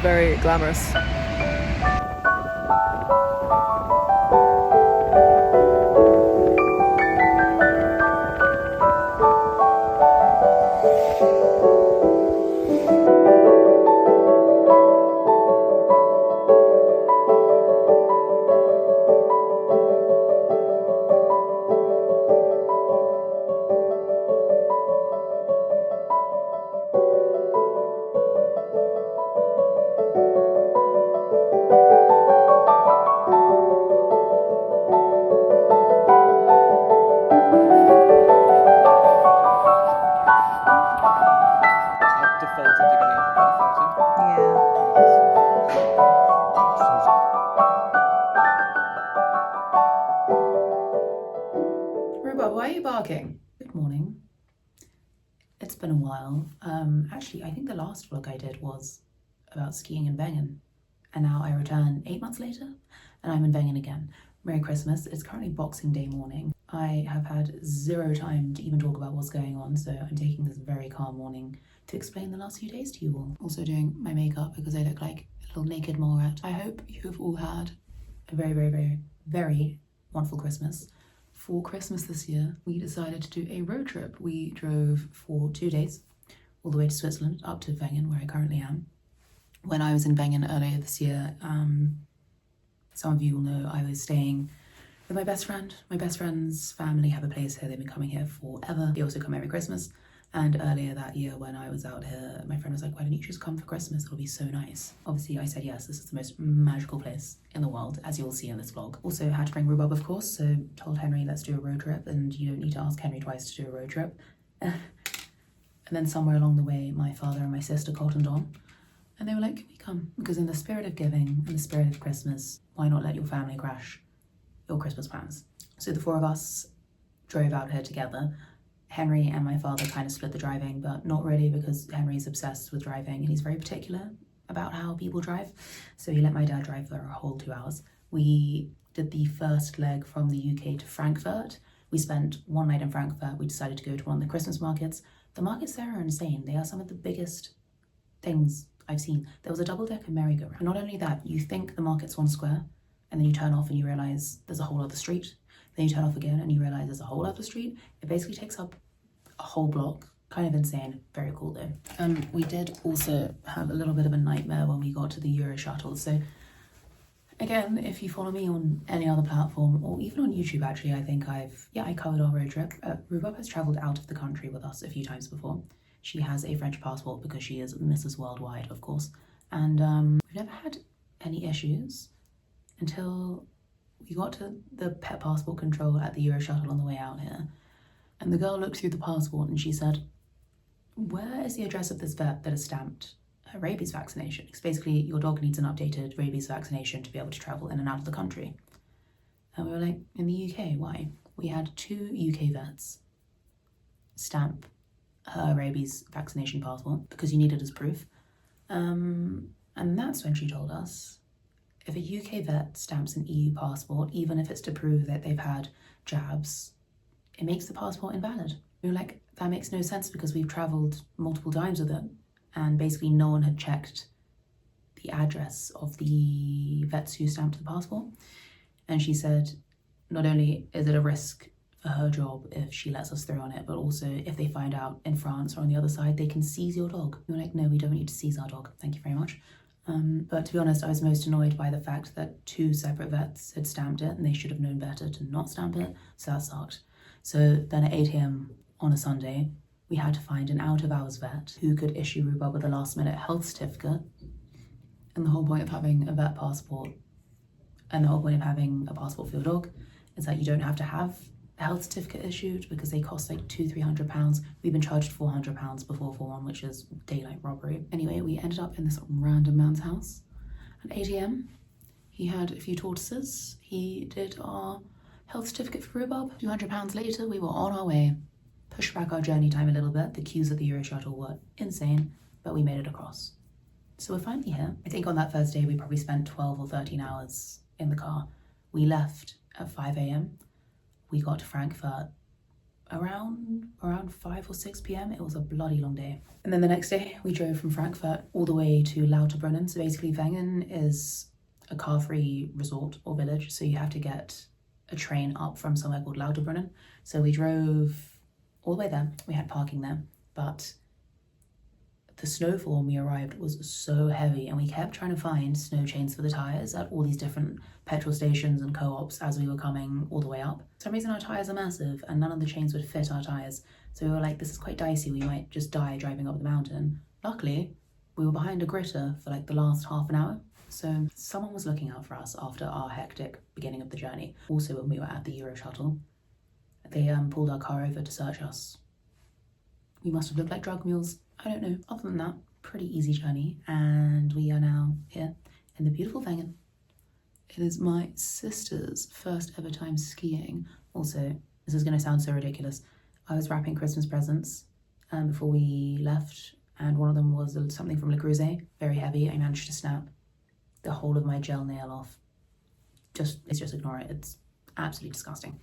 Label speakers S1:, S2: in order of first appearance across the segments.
S1: Very glamorous. Rhubarb, why are you barking? Good morning. It's been a while. Actually, I think the last vlog I did was about skiing in Wengen. And now I return 8 months later, and I'm in Wengen again. Merry Christmas. It's currently Boxing Day morning. I have had zero time to even talk about what's going on, so I'm taking this very calm morning to explain the last few days to you all. Also doing my makeup because I look like a little naked mole rat. I hope you've all had a very, very, very, very wonderful Christmas. For Christmas this year, we decided to do a road trip. We drove for 2 days all the way to Switzerland, up to Wengen, where I currently am. When I was in Wengen earlier this year, some of you will know I was staying with my best friend. My best friend's family have a place here. They've been coming here forever. They also come every Christmas. And earlier that year when I was out here, my friend was like, why don't you just come for Christmas? It'll be so nice. Obviously I said yes, this is the most magical place in the world, as you'll see in this vlog. Also had to bring rhubarb, of course, so told Henry, let's do a road trip, and you don't need to ask Henry twice to do a road trip. And then somewhere along the way, my father and my sister cottoned on, and they were like, can we come? Because in the spirit of giving, in the spirit of Christmas, why not let your family crash your Christmas plans? So the four of us drove out here together. Henry and my father kind of split the driving, but not really, because Henry's obsessed with driving and he's very particular about how people drive. So he let my dad drive for a whole 2 hours. We did the first leg from the UK to Frankfurt. We spent one night in Frankfurt. We decided to go to one of the Christmas markets. The markets there are insane. They are some of the biggest things I've seen. There was a double-decker merry-go-round. Not only that, you think the market's one square, and then you turn off and you realize there's a whole other street. Then you turn off again and you realize there's a whole other street. It basically takes up a whole block. Kind of insane. Very cool though. We did also have a little bit of a nightmare when we got to the Euro shuttle. So again, if you follow me on any other platform, or even on YouTube actually, I think I covered our road trip. Rhubarb has travelled out of the country with us a few times before. She has a French passport because she is Mrs. Worldwide, of course. And we've never had any issues until we got to the pet passport control at the Euro shuttle on the way out here. And the girl looked through the passport and she said, where is the address of this vet that has stamped her rabies vaccination? Because basically your dog needs an updated rabies vaccination to be able to travel in and out of the country. And we were like, in the UK, why? We had 2 UK vets stamp her rabies vaccination passport because you need it as proof. And that's when she told us, if a UK vet stamps an EU passport, even if it's to prove that they've had jabs, it makes the passport invalid. We were like, that makes no sense because we've travelled multiple times with it, and basically no one had checked the address of the vets who stamped the passport. And she said, not only is it a risk for her job if she lets us through on it, but also if they find out in France or on the other side, they can seize your dog. We were like, no, we don't need to seize our dog. Thank you very much. But to be honest, I was most annoyed by the fact that 2 separate vets had stamped it and they should have known better to not stamp it, so that sucked. So then at 8 a.m. on a Sunday, we had to find an out-of-hours vet who could issue rhubarb with a last-minute health certificate. And the whole point of having a vet passport and the whole point of having a passport for your dog is that you don't have to have a health certificate issued because they cost like £200-300. We've been charged £400 before for one, which is daylight robbery. Anyway, we ended up in this random man's house at 8 a.m. He had a few tortoises. He did our health certificate for rhubarb. £200 later, we were on our way. Pushed back our journey time a little bit. The queues at the Euro shuttle were insane, but we made it across. So we're finally here. I think on that first day, we probably spent 12 or 13 hours in the car. We left at 5 a.m. We got to Frankfurt around 5 or 6 p.m. It was a bloody long day. And then the next day, we drove from Frankfurt all the way to Lauterbrunnen. So basically, Wengen is a car-free resort or village. So you have to get a train up from somewhere called Lauterbrunnen. So we drove all the way there. We had parking there, but the snowfall when we arrived was so heavy and we kept trying to find snow chains for the tyres at all these different petrol stations and co-ops as we were coming all the way up. For some reason our tyres are massive and none of the chains would fit our tyres. So we were like, this is quite dicey, we might just die driving up the mountain. Luckily, we were behind a gritter for like the last half an hour. So someone was looking out for us after our hectic beginning of the journey. Also when we were at the Euro shuttle, they pulled our car over to search us. We must have looked like drug mules. I don't know. Other than that, pretty easy journey. And we are now here in the beautiful Wengen. It is my sister's first ever time skiing. Also, this is going to sound so ridiculous. I was wrapping Christmas presents before we left. And one of them was something from Le Creuset, very heavy. I managed to snap the whole of my gel nail off. Just ignore it. It's absolutely disgusting.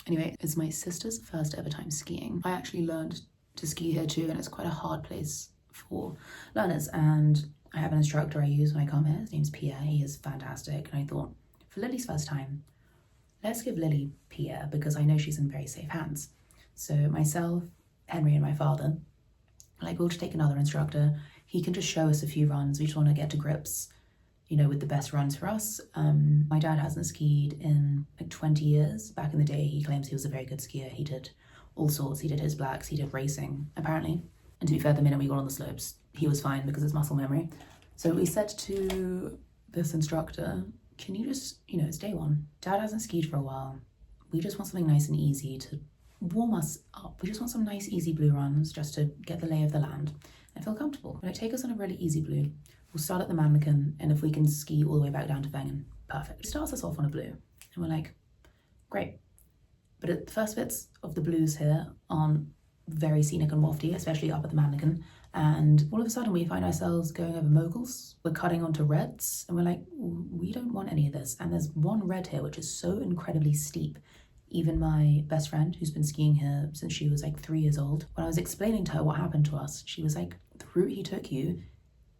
S1: Anyway, it's my sister's first ever time skiing. I actually learned to ski here too, and it's quite a hard place for learners. And I have an instructor I use when I come here. His name's Pierre. He is fantastic. And I thought, for Lily's first time, let's give Lily Pierre because I know she's in very safe hands. So myself, Henry, and my father, we'll just take another instructor. He can just show us a few runs. We just want to get to grips, with the best runs for us. My dad hasn't skied in like 20 years. Back in the day, he claims he was a very good skier. He did all sorts. He did his blacks, he did racing, apparently. And to be fair, the minute we got on the slopes, he was fine because it's muscle memory. So we said to this instructor, can you just, it's day one. Dad hasn't skied for a while. We just want something nice and easy to warm us up. We just want some nice, easy blue runs just to get the lay of the land and feel comfortable. Take us on a really easy blue. We'll start at the Mannequin, and if we can ski all the way back down to Wengen, perfect. He starts us off on a blue, and we're like, great. But the first bits of the blues here aren't very scenic and wafty, especially up at the Mannequin. And all of a sudden we find ourselves going over moguls. We're cutting onto reds, and we're like, we don't want any of this. And there's one red here, which is so incredibly steep. Even my best friend, who's been skiing here since she was like 3 years old, when I was explaining to her what happened to us, she was like, the route he took you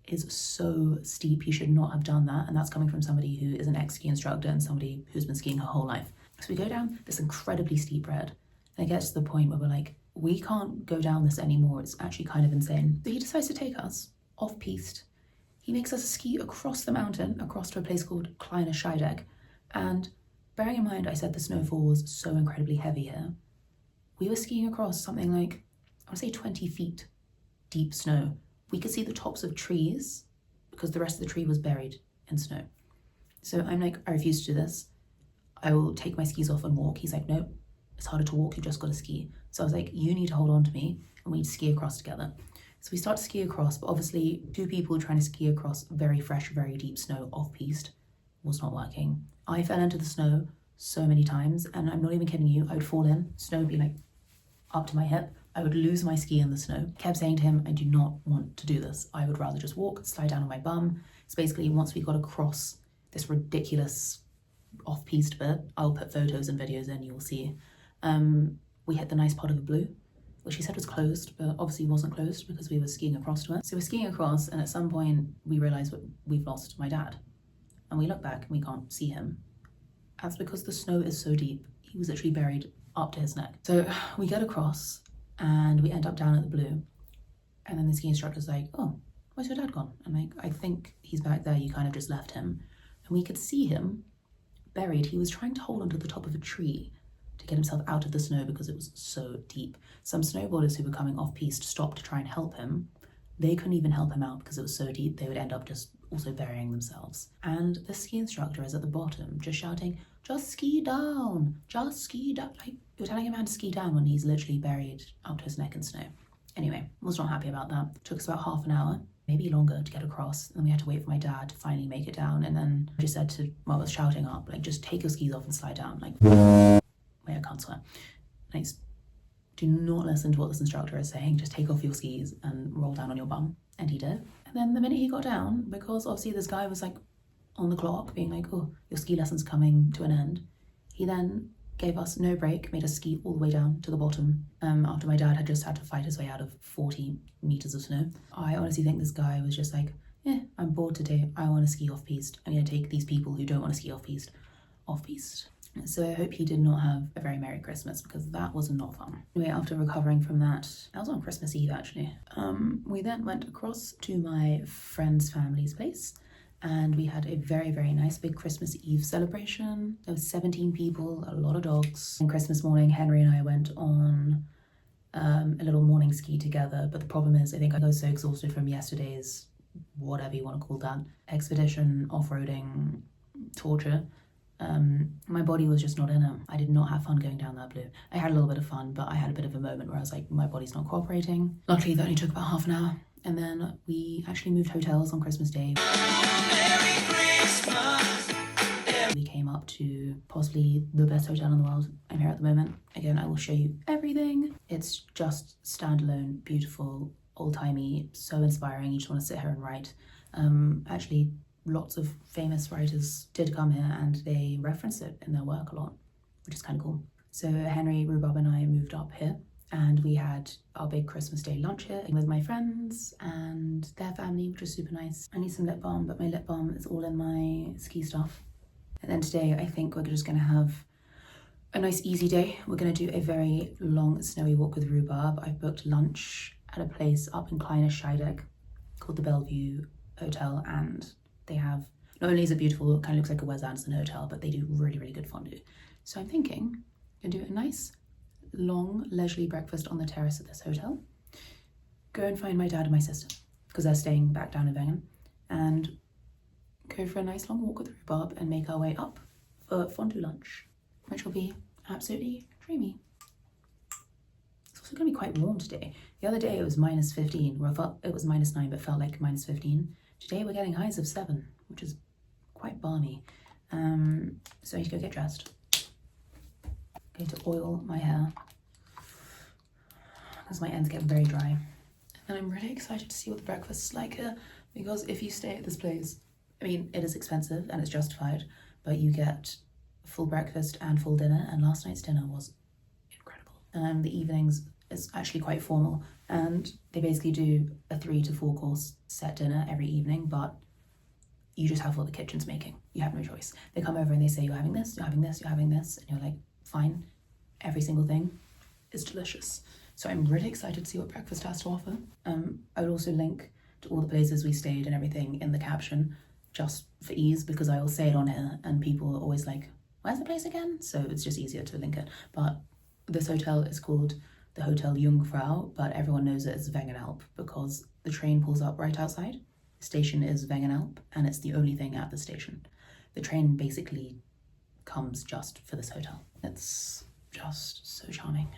S1: is so steep, you should not have done that. And that's coming from somebody who is an ex-ski instructor and somebody who's been skiing her whole life. So we go down this incredibly steep red, and it gets to the point where we're like, we can't go down this anymore. It's actually kind of insane. So he decides to take us off-piste. He makes us ski across the mountain, across to a place called Kleine Scheidegg. And bearing in mind, I said the snowfall was so incredibly heavy here. We were skiing across something like, I would say 20 feet deep snow. We could see the tops of trees because the rest of the tree was buried in snow. So I'm like, I refuse to do this. I will take my skis off and walk. He's like, no, it's harder to walk. You've just got to ski. So I was like, you need to hold on to me and we need to ski across together. So we start to ski across, but obviously 2 people trying to ski across very fresh, very deep snow off-piste was not working. I fell into the snow so many times, and I'm not even kidding you. I would fall in, snow would be like up to my hip. I would lose my ski in the snow. Kept saying to him, I do not want to do this. I would rather just walk, slide down on my bum. So basically, once we got across this ridiculous off-piste bit, I'll put photos and videos in, you'll see. We hit the nice part of the blue, which he said was closed, but obviously wasn't closed because we were skiing across to it. So we're skiing across, and at some point we realized we've lost my dad. And we look back and we can't see him. That's because the snow is so deep. He was literally buried up to his neck. So we get across and we end up down at the blue. And then the ski instructor's like, oh, where's your dad gone? And like, I think he's back there, you kind of just left him. And we could see him buried. He was trying to hold onto the top of a tree to get himself out of the snow because it was so deep. Some snowboarders who were coming off-piste stopped to try and help him. They couldn't even help him out because it was so deep, they would end up just also burying themselves. And the ski instructor is at the bottom, just shouting, just ski down, just ski down. Like, you're telling a man to ski down when he's literally buried up to his neck in snow. Anyway, was not happy about that. Took us about half an hour, maybe longer, to get across. And then we had to wait for my dad to finally make it down. And then I just said to, well, I was shouting up, like, just take your skis off and slide down. Like, wait, I can't swear. Like, do not listen to what this instructor is saying. Just take off your skis and roll down on your bum. And he did. And then the minute he got down, because obviously this guy was like on the clock being like, oh, your ski lesson's coming to an end, he then gave us no break, made us ski all the way down to the bottom after my dad had just had to fight his way out of 40 meters of snow. I honestly think this guy was just like, I'm bored today. I want to ski off-piste. I'm going to take these people who don't want to ski off-piste off-piste. So I hope he did not have a very Merry Christmas because that was not fun. Anyway, after recovering from that was on Christmas Eve actually, we then went across to my friend's family's place and we had a very, very nice big Christmas Eve celebration. There was 17 people, a lot of dogs. On Christmas morning, Henry and I went on a little morning ski together, but the problem is I think I was so exhausted from yesterday's, whatever you want to call that, expedition, off-roading, torture. My body was just not in it. I did not have fun going down that blue. I had a little bit of fun, but I had a bit of a moment where I was like, my body's not cooperating. Luckily, that only took about half an hour. And then we actually moved hotels on Christmas Day. Merry Christmas. We came up to possibly the best hotel in the world. I'm here at the moment. Again, I will show you everything. It's just standalone, beautiful, old-timey, so inspiring. You just want to sit here and write. Actually, lots of famous writers did come here and they reference it in their work a lot, which is kind of cool. So Henry, Rhubarb and I moved up here and we had our big Christmas Day lunch here with my friends and their family, which was super nice. I need some lip balm, but my lip balm is all in my ski stuff. And then today I think we're just gonna have a nice easy day. We're gonna do a very long snowy walk with Rhubarb. I've booked lunch at a place up in Calais called the Bellevue Hotel, and they have, not only is it beautiful, it kind of looks like a Wes Anderson hotel, but they do really, really good fondue. So I'm thinking I'm gonna do a nice, long, leisurely breakfast on the terrace at this hotel, go and find my dad and my sister, because they're staying back down in Wengen, and go for a nice long walk with Rhubarb and make our way up for fondue lunch, which will be absolutely dreamy. It's also gonna be quite warm today. The other day it was -15, where I felt it was -9, but felt like -15. Today we're getting highs of 7, which is quite balmy. So I need to go get dressed. I'm going to oil my hair because my ends get very dry. And I'm really excited to see what the breakfast is like here, because if you stay at this place, I mean, it is expensive and it's justified, but you get full breakfast and full dinner, and last night's dinner was incredible. The evenings is actually quite formal, and they basically do a 3 to 4 course set dinner every evening, but you just have what the kitchen's making. You have no choice. They come over and they say, you're having this, you're having this, you're having this, and you're like, fine. Every single thing is delicious. So I'm really excited to see what breakfast has to offer. I would also link to all the places we stayed and everything in the caption, just for ease, because I will say it on here and people are always like, where's the place again? So it's just easier to link it. But this hotel is called the Hotel Jungfrau, but everyone knows it as Wengen because the train pulls up right outside. The station is Wengen, and it's the only thing at the station. The train basically comes just for this hotel. It's just so charming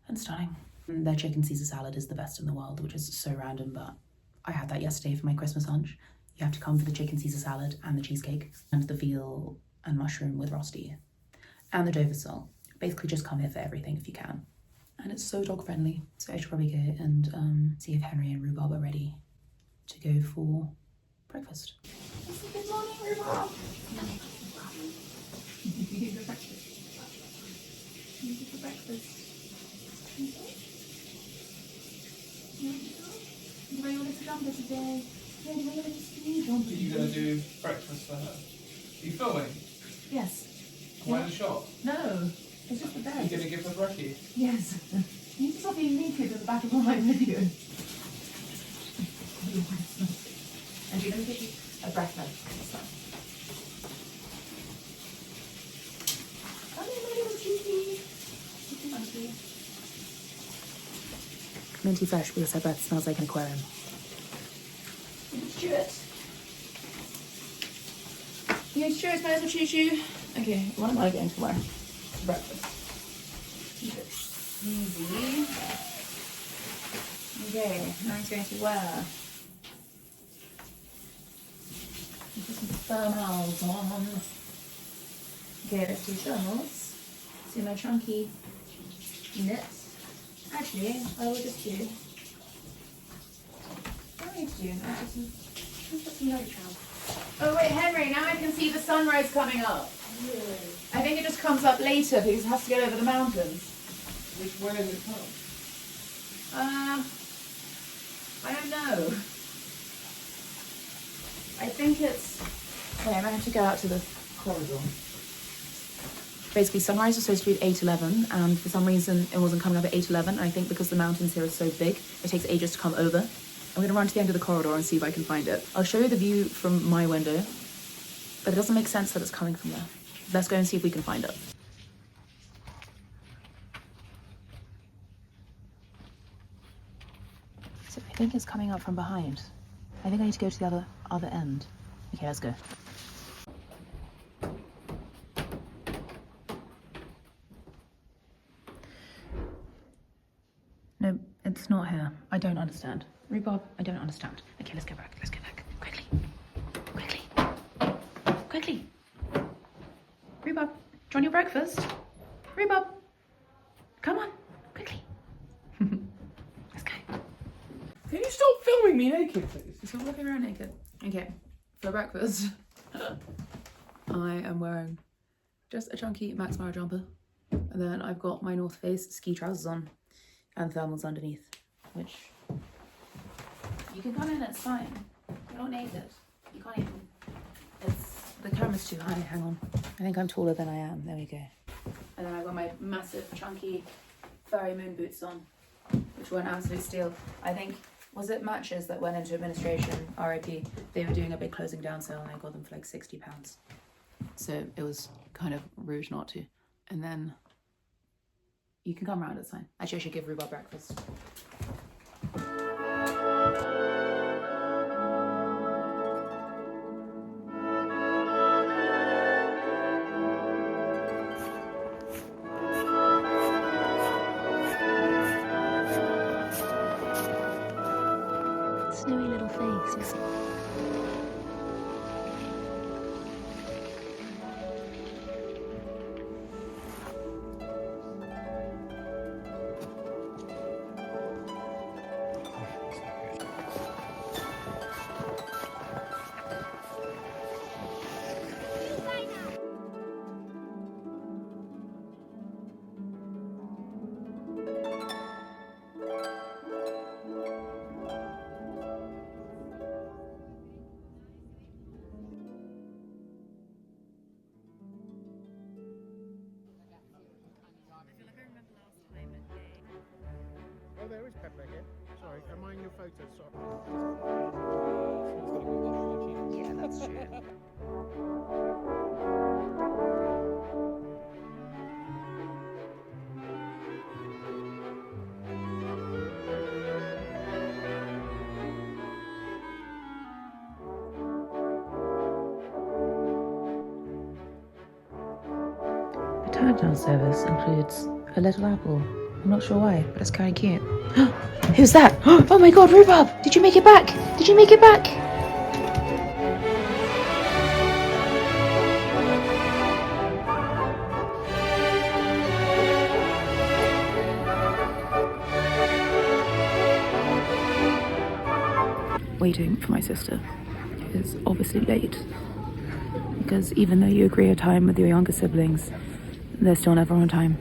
S1: and stunning. Their chicken Caesar salad is the best in the world, which is so random, but I had that yesterday for my Christmas lunch. You have to come for the chicken Caesar salad and the cheesecake and the veal and mushroom with rosti and the Dover sole. Basically just come here for everything if you can. And it's so dog friendly. So I should probably go and see if Henry and Rhubarb are ready to go for breakfast. Good morning, Rhubarb. You for breakfast. You for breakfast. Do I want to jumper today?
S2: Are you going to do breakfast for her? Are you filming?
S1: Yes.
S2: Why the shot?
S1: No. It's just the bed.
S2: Are you going to give her brekkie?
S1: Yes. You need to stop being naked at the back of all my videos. Actually, let me get you a breath mint. Come here, my little cutie. Monkey. Minty fresh because her breath smells like an aquarium. Stuart. You know, Stuart smells of choo-choo. Okay, what am I going to wear for breakfast? Keep it easy. Okay, now I'm going to wear. Put some thermals on. Okay, let's do thermals. See my chunky knits. Actually, I will just do. What do I need to do? Let's put some roadtrip. Oh wait, Henry, now I can see the sunrise coming up.
S2: Really?
S1: I think it just comes up later because it has to get over the mountains.
S2: Which way does it come?
S1: I don't know. I think it's... Okay, I'm going to go out to the corridor. Basically, sunrise was supposed to be at 8:11, and for some reason it wasn't coming up at 8:11. I think because the mountains here are so big, it takes ages to come over. I'm going to run to the end of the corridor and see if I can find it. I'll show you the view from my window, but it doesn't make sense that it's coming from there. Let's go and see if we can find it. So I think it's coming up from behind. I think I need to go to the other end. Okay, let's go. No, it's not here. I don't understand. Rhubarb, I don't understand. Okay, let's go back. Let's go back. Quickly. Quickly. Quickly. Rhubarb, do you want your breakfast? Rhubarb. Come on. Quickly. Let's go.
S2: Can you stop filming me naked, please?
S1: Stop walking around naked. Okay, for breakfast, I am wearing just a chunky Max Mara jumper. And then I've got my North Face ski trousers on and thermals underneath, which you can come in, it's fine. You're not naked. You can't even, the camera's too high, hang on. I think I'm taller than I am, there we go. And then I've got my massive chunky furry moon boots on, which were an absolute steal. I think, was it Matches that went into administration, RIP, they were doing a big closing down sale and I got them for like £60. So it was kind of rude not to. And then you can come around, it's fine. Actually, I should give Rhubarb breakfast. Snowy little face.
S3: Oh, there is pepper here. Sorry, am I in your photo? Sorry.
S1: Yeah, that's true. The turn-down service includes a little apple. I'm not sure why, but it's kind of cute. Who's that? Oh my god, Rhubarb! Did you make it back? Did you make it back? Waiting for my sister is obviously late. Because even though you agree a time with your younger siblings, they're still never on time.